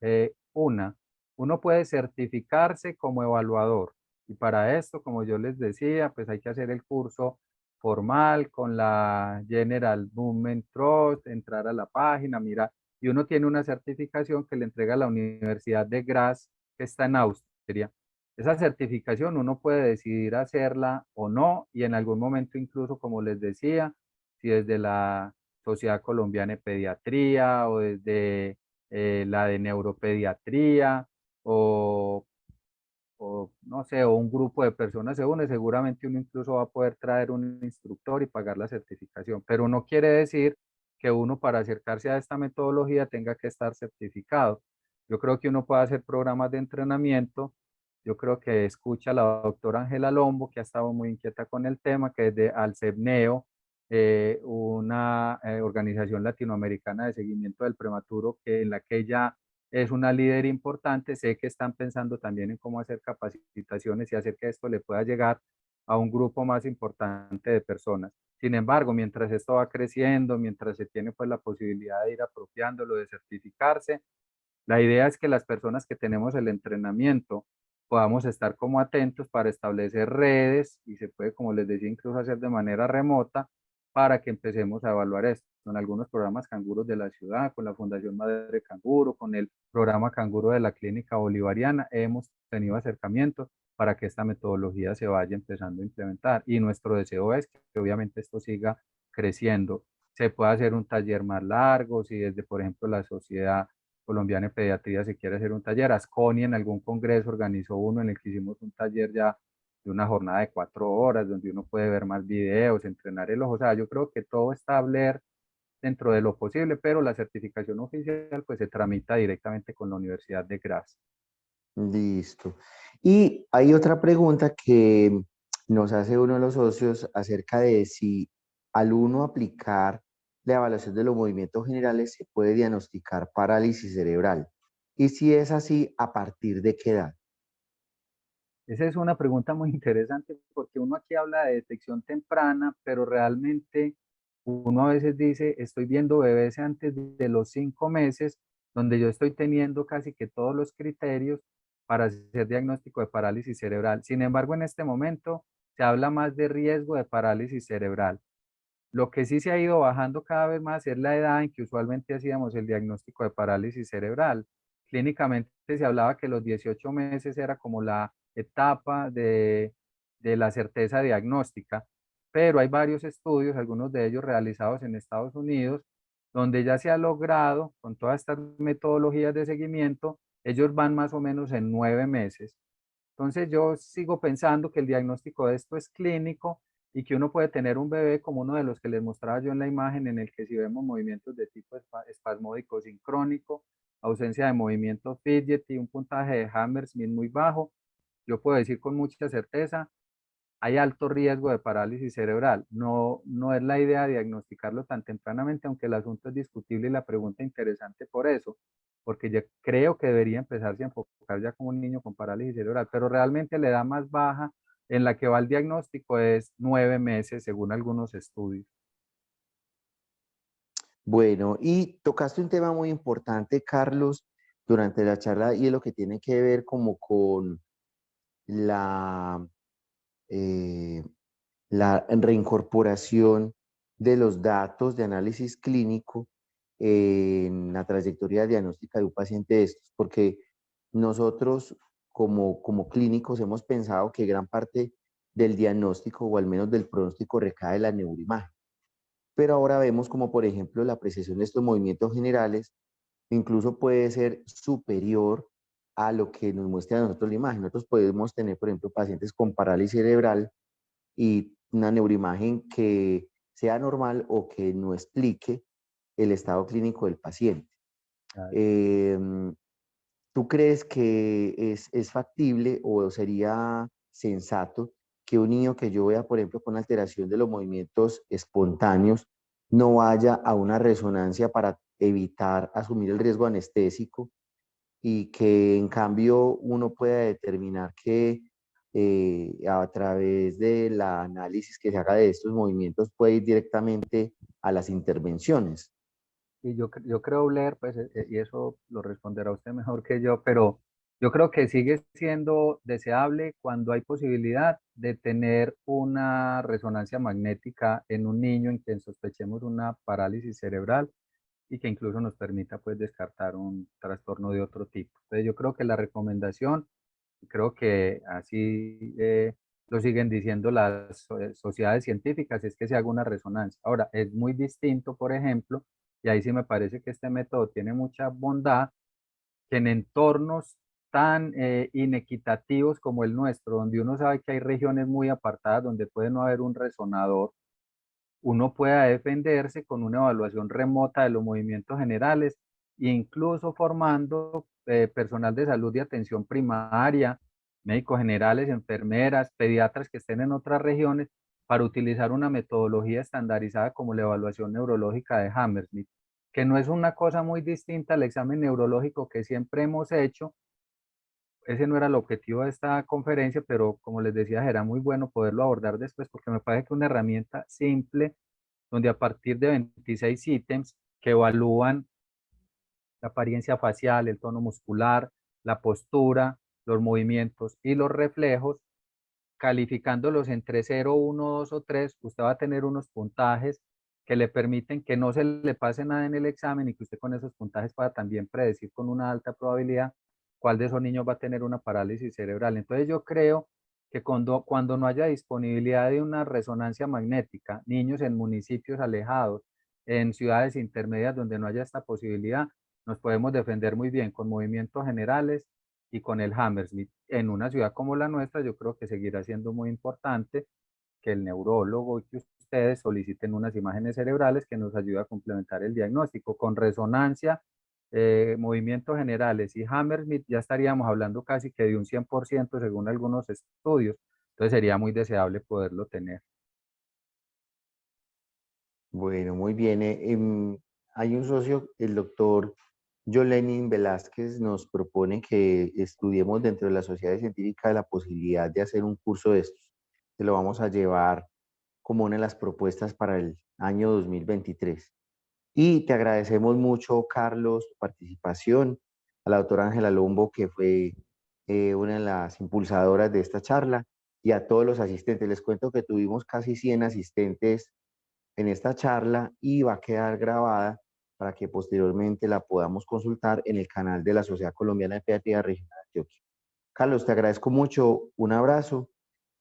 Una, uno puede certificarse como evaluador, y para esto, como yo les decía, pues hay que hacer el curso formal con la General Movement Trust, entrar a la página, mirar, y uno tiene una certificación que le entrega la Universidad de Graz, que está en Austria. Esa certificación uno puede decidir hacerla o no, y en algún momento incluso, como les decía, si desde la Sociedad Colombiana de Pediatría o desde la de Neuropediatría, o, o no sé, o un grupo de personas se une, seguramente uno incluso va a poder traer un instructor y pagar la certificación, pero no quiere decir que uno, para acercarse a esta metodología, tenga que estar certificado. Yo creo que uno puede hacer programas de entrenamiento. Yo creo que escucha a la doctora Ángela Lombo, que ha estado muy inquieta con el tema, que es de Alcebneo, una organización latinoamericana de seguimiento del prematuro, en la que ella es una líder importante. Sé que están pensando también en cómo hacer capacitaciones y hacer que esto le pueda llegar a un grupo más importante de personas. Sin embargo, mientras esto va creciendo, mientras se tiene pues la posibilidad de ir apropiándolo, de certificarse, la idea es que las personas que tenemos el entrenamiento podamos estar como atentos para establecer redes y se puede, como les decía, incluso hacer de manera remota para que empecemos a evaluar esto. En algunos programas canguros de la ciudad, con la Fundación Madre Canguro, con el programa Canguro de la Clínica Bolivariana, hemos tenido acercamientos para que esta metodología se vaya empezando a implementar. Y nuestro deseo es que obviamente esto siga creciendo. Se puede hacer un taller más largo, si desde, por ejemplo, la sociedad colombiana de pediatría se quiere hacer un taller. Asconi en algún congreso organizó uno en el que hicimos un taller ya de una jornada de 4 horas, donde uno puede ver más videos, entrenar el ojo. O sea, yo creo que todo está a hablar dentro de lo posible, pero la certificación oficial pues se tramita directamente con la Universidad de Graz. Listo. Y hay otra pregunta que nos hace uno de los socios acerca de si al uno aplicar la evaluación de los movimientos generales se puede diagnosticar parálisis cerebral. Y si es así, ¿a partir de qué edad? Esa es una pregunta muy interesante porque uno aquí habla de detección temprana, pero realmente uno a veces dice, estoy viendo bebés antes de los 5 meses, donde yo estoy teniendo casi que todos los criterios para hacer diagnóstico de parálisis cerebral. Sin embargo, en este momento se habla más de riesgo de parálisis cerebral. Lo que sí se ha ido bajando cada vez más es la edad en que usualmente hacíamos el diagnóstico de parálisis cerebral. Clínicamente se hablaba que los 18 meses era como la etapa de la certeza diagnóstica, pero hay varios estudios, algunos de ellos realizados en Estados Unidos, donde ya se ha logrado, con todas estas metodologías de seguimiento, ellos van más o menos en 9 meses. Entonces yo sigo pensando que el diagnóstico de esto es clínico y que uno puede tener un bebé como uno de los que les mostraba yo en la imagen, en el que si vemos movimientos de tipo espasmódico sincrónico, ausencia de movimiento fidgety, un puntaje de Hammersmith muy bajo, yo puedo decir con mucha certeza, hay alto riesgo de parálisis cerebral. No, no es la idea diagnosticarlo tan tempranamente, aunque el asunto es discutible y la pregunta interesante por eso, porque yo creo que debería empezarse a enfocar ya como un niño con parálisis cerebral, pero realmente la edad más baja en la que va el diagnóstico es 9 meses, según algunos estudios. Bueno, y tocaste un tema muy importante, Carlos, durante la charla y es lo que tiene que ver como con la, eh, la reincorporación de los datos de análisis clínico en la trayectoria diagnóstica de un paciente de estos, porque nosotros como clínicos hemos pensado que gran parte del diagnóstico o al menos del pronóstico recae en la neuroimagen. Pero ahora vemos como, por ejemplo, la apreciación de estos movimientos generales incluso puede ser superior a lo que nos muestra a nosotros la imagen. Nosotros podemos tener, por ejemplo, pacientes con parálisis cerebral y una neuroimagen que sea normal o que no explique el estado clínico del paciente. Eh, ¿Tú crees que es factible o sería sensato que un niño que yo vea, por ejemplo, con alteración de los movimientos espontáneos, no vaya a una resonancia para evitar asumir el riesgo anestésico y que en cambio uno pueda determinar que a través del análisis que se haga de estos movimientos puede ir directamente a las intervenciones? Y yo creo, Blair, pues, y eso lo responderá usted mejor que yo, pero yo creo que sigue siendo deseable cuando hay posibilidad de tener una resonancia magnética en un niño en quien sospechemos una parálisis cerebral y que incluso nos permita pues descartar un trastorno de otro tipo. Entonces yo creo que la recomendación, creo que así lo siguen diciendo las sociedades científicas, es que se haga una resonancia. Ahora, es muy distinto, por ejemplo, y ahí sí me parece que este método tiene mucha bondad, que en entornos tan inequitativos como el nuestro, donde uno sabe que hay regiones muy apartadas donde puede no haber un resonador, uno pueda defenderse con una evaluación remota de los movimientos generales e incluso formando personal de salud de atención primaria, médicos generales, enfermeras, pediatras que estén en otras regiones para utilizar una metodología estandarizada como la evaluación neurológica de Hammersmith, que no es una cosa muy distinta al examen neurológico que siempre hemos hecho. Ese no era el objetivo de esta conferencia, pero como les decía, era muy bueno poderlo abordar después porque me parece que una herramienta simple donde a partir de 26 ítems que evalúan la apariencia facial, el tono muscular, la postura, los movimientos y los reflejos, calificándolos entre 0, 1, 2 o 3, usted va a tener unos puntajes que le permiten que no se le pase nada en el examen y que usted con esos puntajes pueda también predecir con una alta probabilidad cuál de esos niños va a tener una parálisis cerebral. Entonces yo creo que cuando no haya disponibilidad de una resonancia magnética, niños en municipios alejados, en ciudades intermedias donde no haya esta posibilidad, nos podemos defender muy bien con movimientos generales y con el Hammersmith. En una ciudad como la nuestra, yo creo que seguirá siendo muy importante que el neurólogo y que ustedes soliciten unas imágenes cerebrales que nos ayude a complementar el diagnóstico. Con resonancia, movimientos generales y Hammersmith ya estaríamos hablando casi que de un 100% según algunos estudios. Entonces sería muy deseable poderlo tener. Bueno, muy bien. Hay un socio, el doctor Jolenin Velázquez, nos propone que estudiemos dentro de la sociedad científica la posibilidad de hacer un curso de estos. Se lo vamos a llevar como una de las propuestas para el año 2023. Y te agradecemos mucho, Carlos, tu participación, a la doctora Ángela Lombo, que fue una de las impulsadoras de esta charla, y a todos los asistentes. Les cuento que tuvimos casi 100 asistentes en esta charla y va a quedar grabada para que posteriormente la podamos consultar en el canal de la Sociedad Colombiana de Pediatría Regional de Antioquia. Carlos, te agradezco mucho, un abrazo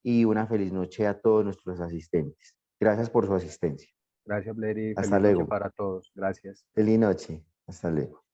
y una feliz noche a todos nuestros asistentes. Gracias por su asistencia. Gracias, Bleri. Hasta Feliz noche luego. para todos. Gracias. Feliz noche. Hasta luego.